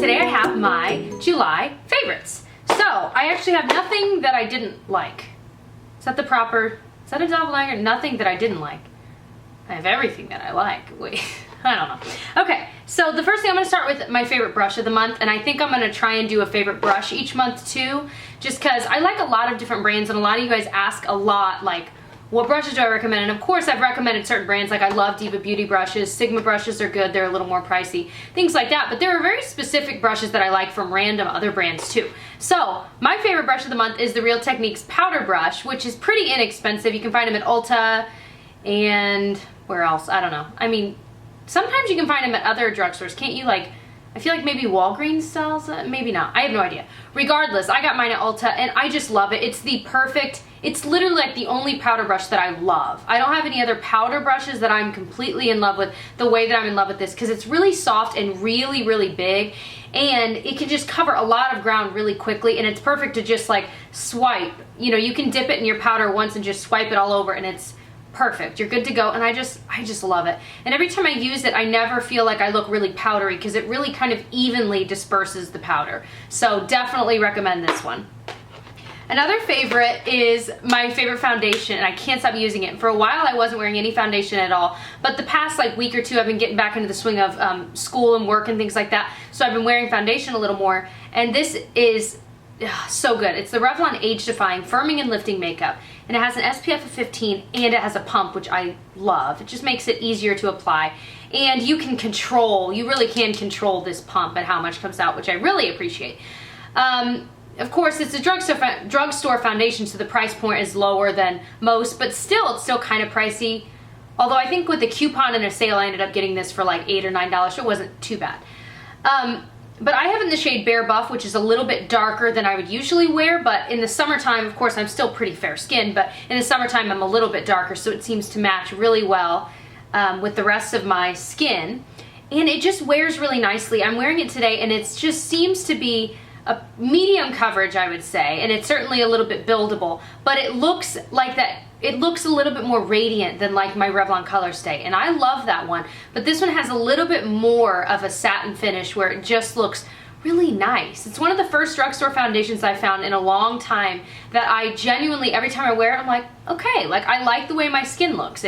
today I have my July favorites. So I actually have nothing that I didn't like. Is that a double-langer? Nothing that I didn't like. I have everything that I like. Wait, I don't know. Okay, so the first thing I'm gonna start with my favorite brush of the month, and I think I'm gonna try and do a favorite brush each month too, just because I like a lot of different brands, and a lot of you guys ask a lot, like, what brushes do I recommend? And of course I've recommended certain brands, like I love Diva Beauty brushes, Sigma brushes are good, they're a little more pricey, things like that, but there are very specific brushes that I like from random other brands too. So my favorite brush of the month is the Real Techniques powder brush, which is pretty inexpensive. You can find them at Ulta and where else? I don't know. I mean, sometimes you can find them at other drugstores, can't you? Like, I feel like maybe Walgreens sells it, maybe not. I have no idea. Regardless, I got mine at Ulta and I just love it. It's the perfect, it's literally like the only powder brush that I love. I don't have any other powder brushes that I'm completely in love with the way that I'm in love with this, because it's really soft and really, really big, and it can just cover a lot of ground really quickly, and it's perfect to just like swipe. You know, you can dip it in your powder once and just swipe it all over, and it's perfect. You're good to go, and I just love it. And every time I use it, I never feel like I look really powdery, because it really kind of evenly disperses the powder. So definitely recommend this one. Another favorite is my favorite foundation, and I can't stop using it. For a while I wasn't wearing any foundation at all, but the past like week or two I've been getting back into the swing of school and work and things like that, so I've been wearing foundation a little more, and this is so good. It's the Revlon Age Defying Firming and Lifting Makeup, and it has an SPF of 15 and it has a pump, which I love. It just makes it easier to apply, and you really can control this pump and how much comes out, which I really appreciate. Of course, it's a drugstore foundation, so the price point is lower than most, but still, it's still kind of pricey. Although I think with the coupon and a sale, I ended up getting this for like $8 or $9, so it wasn't too bad. But I have it in the shade Bare Buff, which is a little bit darker than I would usually wear, but in the summertime, of course, I'm still pretty fair skinned, but in the summertime, I'm a little bit darker, so it seems to match really well with the rest of my skin. And it just wears really nicely. I'm wearing it today, and it just seems to be a medium coverage, I would say, and it's certainly a little bit buildable, but it looks like that. It looks a little bit more radiant than like my Revlon Color Stay, and I love that one, but this one has a little bit more of a satin finish where it just looks really nice. It's one of the first drugstore foundations I found in a long time that I genuinely, every time I wear it, I'm like, okay, like I like the way my skin looks.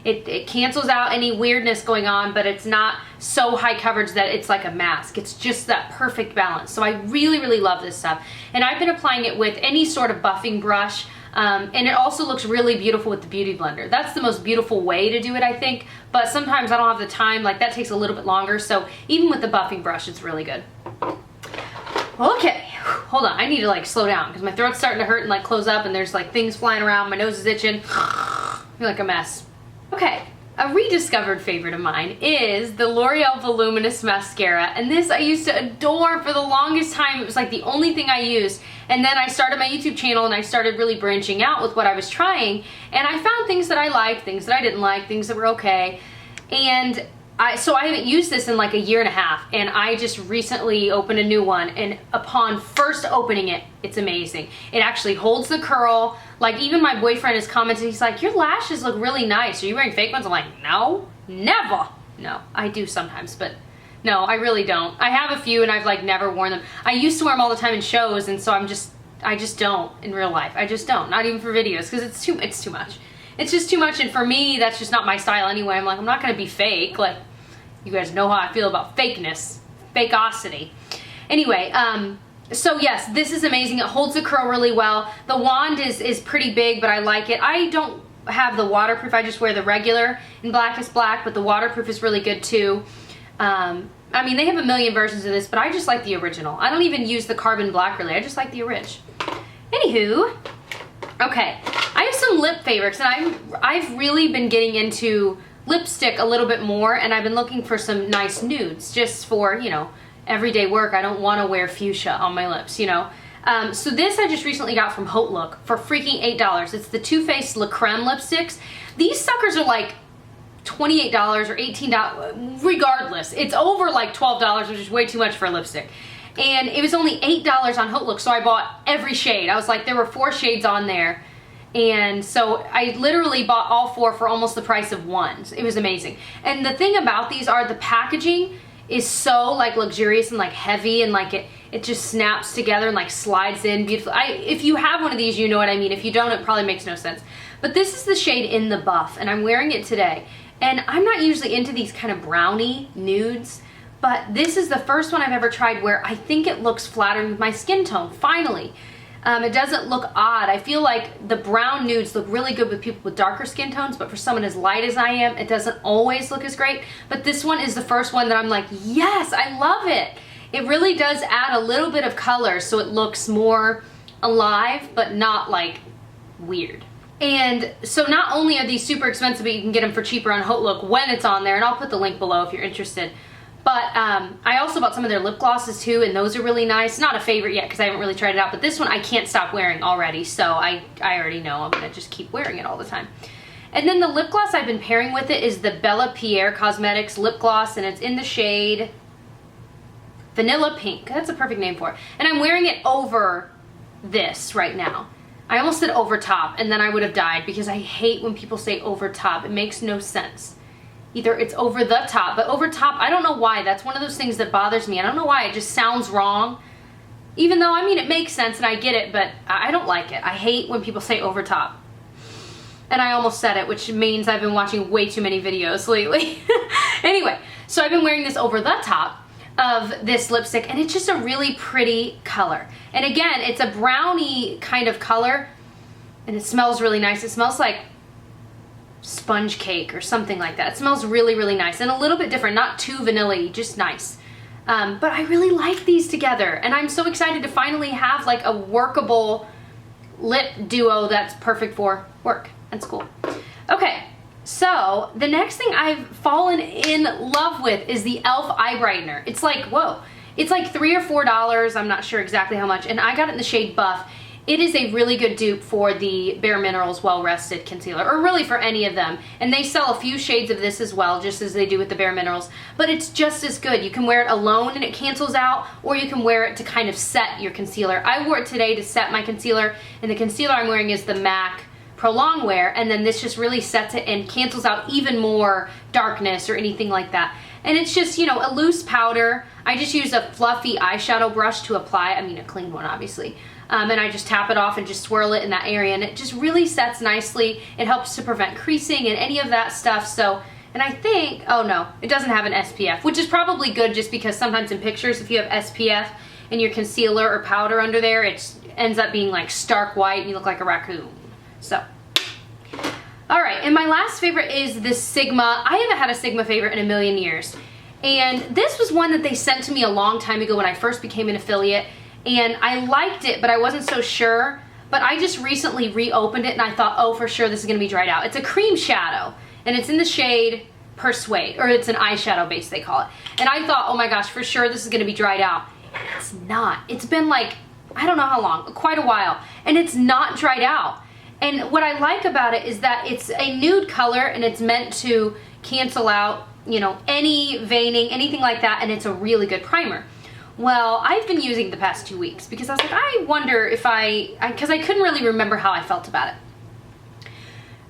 It cancels out any weirdness going on, but it's not so high coverage that it's like a mask. It's just that perfect balance. So I really, really love this stuff. And I've been applying it with any sort of buffing brush, and it also looks really beautiful with the Beauty Blender. That's the most beautiful way to do it, I think, but sometimes I don't have the time, like that takes a little bit longer, so even with the buffing brush, it's really good. Okay, hold on, I need to like slow down, because my throat's starting to hurt and like close up, and there's like things flying around, my nose is itching, I feel like a mess. Okay, a rediscovered favorite of mine is the L'Oreal Voluminous Mascara, and this I used to adore for the longest time. It was like the only thing I used, and then I started my YouTube channel and I started really branching out with what I was trying, and I found things that I liked, things that I didn't like, things that were okay, and so I haven't used this in like a year and a half, and I just recently opened a new one, and upon first opening it, it's amazing. It actually holds the curl. Like, even my boyfriend has commented, he's like, your lashes look really nice. Are you wearing fake ones? I'm like, no, never. No, I do sometimes, but no, I really don't. I have a few and I've like never worn them. I used to wear them all the time in shows, and so I just don't in real life. I just don't, not even for videos, because it's too much. It's just too much, and for me, that's just not my style anyway. I'm like, I'm not gonna be fake. Like, you guys know how I feel about fakeness, fakeosity. Anyway, so yes, this is amazing. It holds the curl really well. The wand is pretty big, but I like it. I don't have the waterproof. I just wear the regular in Blackest Black, but the waterproof is really good too. I mean, they have a million versions of this, but I just like the original. I don't even use the carbon black really. I just like the orig. Anywho, okay, I have some lip favorites, and I've really been getting into lipstick a little bit more, and I've been looking for some nice nudes just for, you know, everyday work. I don't want to wear fuchsia on my lips, you know. So this I just recently got from Haute Look for freaking $8. It's the Too Faced La Creme lipsticks. These suckers are like $28 or $18. Regardless, it's over like $12, which is way too much for a lipstick. And it was only $8 on Haute Look, so I bought every shade. I was like, there were 4 shades on there. And so I literally bought all 4 for almost the price of one. It was amazing. And the thing about these are the packaging is so like luxurious and like heavy, and like it just snaps together and like slides in beautifully. If you have one of these, you know what I mean. If you don't, it probably makes no sense. But this is the shade In the Buff, and I'm wearing it today. And I'm not usually into these kind of brownie nudes, but this is the first one I've ever tried where I think it looks flattering with my skin tone, finally. It doesn't look odd. I feel like the brown nudes look really good with people with darker skin tones, but for someone as light as I am, it doesn't always look as great. But this one is the first one that I'm like, yes, I love it. It really does add a little bit of color so it looks more alive, but not like weird. And so not only are these super expensive, but you can get them for cheaper on HauteLook when it's on there, and I'll put the link below if you're interested. But I also bought some of their lip glosses too, and those are really nice. Not a favorite yet because I haven't really tried it out, but this one I can't stop wearing already, so I already know I'm gonna just keep wearing it all the time. And then the lip gloss I've been pairing with it is the Bella Pierre Cosmetics lip gloss, and it's in the shade Vanilla Pink. That's a perfect name for it. And I'm wearing it over this right now. I almost said over top, and then I would have died because I hate when people say over top. It makes no sense. Either it's over the top, but over top, I don't know why. That's one of those things that bothers me. I don't know why. It just sounds wrong. Even though, I mean, it makes sense and I get it, but I don't like it. I hate when people say over top. And I almost said it, which means I've been watching way too many videos lately. Anyway, so I've been wearing this over the top of this lipstick, and it's just a really pretty color. And again, it's a brownie kind of color, and it smells really nice. It smells like sponge cake or something like that. It smells really, really nice and a little bit different, not too vanilla-y, just nice. But I really like these together, and I'm so excited to finally have like a workable lip duo that's perfect for work and school. Okay, so the next thing I've fallen in love with is the e.l.f. eye brightener. It's like, whoa, it's like $3 or $4, I'm not sure exactly how much, and I got it in the shade Buff. It is a really good dupe for the Bare Minerals Well Rested Concealer, or really for any of them. And they sell a few shades of this as well, just as they do with the Bare Minerals. But it's just as good. You can wear it alone and it cancels out, or you can wear it to kind of set your concealer. I wore it today to set my concealer, and the concealer I'm wearing is the MAC Pro Longwear, and then this just really sets it and cancels out even more darkness or anything like that. And it's just, you know, a loose powder. I just use a fluffy eyeshadow brush to apply, I mean a clean one obviously. And I just tap it off and just swirl it in that area, and it just really sets nicely. It helps to prevent creasing and any of that stuff. So, and I think, oh no, it doesn't have an SPF, which is probably good just because sometimes in pictures, if you have SPF in your concealer or powder under there, it ends up being like stark white and you look like a raccoon. So, all right, and my last favorite is this Sigma. I haven't had a Sigma favorite in a million years. And this was one that they sent to me a long time ago when I first became an affiliate. And I liked it, but I wasn't so sure. But I just recently reopened it and I thought, oh, for sure this is gonna be dried out. It's a cream shadow, and it's in the shade Persuade, or it's an eyeshadow base they call it. And I thought, oh my gosh, for sure this is gonna be dried out. And it's not. It's been like, I don't know how long, quite a while, and it's not dried out. And what I like about it is that it's a nude color and it's meant to cancel out, you know, any veining, anything like that, and it's a really good primer. Well, I've been using it the past 2 weeks because I was like, I wonder if because I couldn't really remember how I felt about it.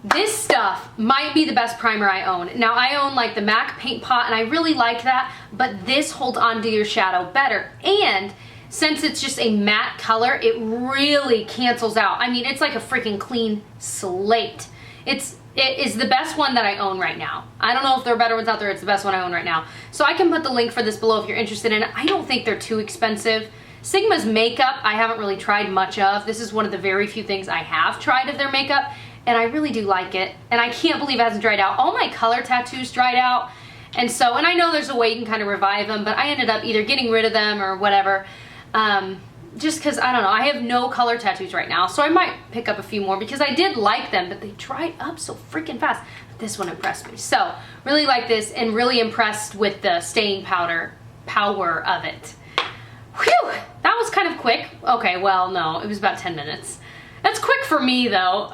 This stuff might be the best primer I own. Now, I own like the MAC Paint Pot, and I really like that, but this holds onto your shadow better. And since it's just a matte color, it really cancels out. I mean, it's like a freaking clean slate. It is the best one that I own right now. I don't know if there are better ones out there. It's the best one I own right now. So I can put the link for this below if you're interested in it. I don't think they're too expensive. Sigma's makeup, I haven't really tried much of. This is one of the very few things I have tried of their makeup, and I really do like it. And I can't believe it hasn't dried out. All my color tattoos dried out. And I know there's a way you can kind of revive them, but I ended up either getting rid of them or whatever. Just because, I don't know, I have no color tattoos right now, so I might pick up a few more because I did like them, but they dried up so freaking fast. But this one impressed me. So, really like this, and really impressed with the staying power of it. Whew, that was kind of quick. Okay, well, no, it was about 10 minutes. That's quick for me, though.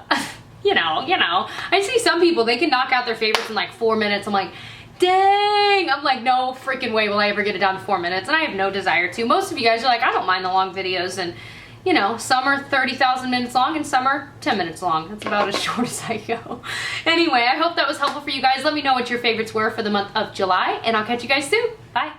you know, I see some people, they can knock out their favorites in like 4 minutes. I'm like, dang, I'm like, no freaking way will I ever get it down to 4 minutes, and I have no desire to. Most of you guys are like, I don't mind the long videos, and you know, some are 30,000 minutes long and some are 10 minutes long. That's about as short as I go. Anyway, I hope that was helpful for you guys. Let me know what your favorites were for the month of July, and I'll catch you guys soon. Bye.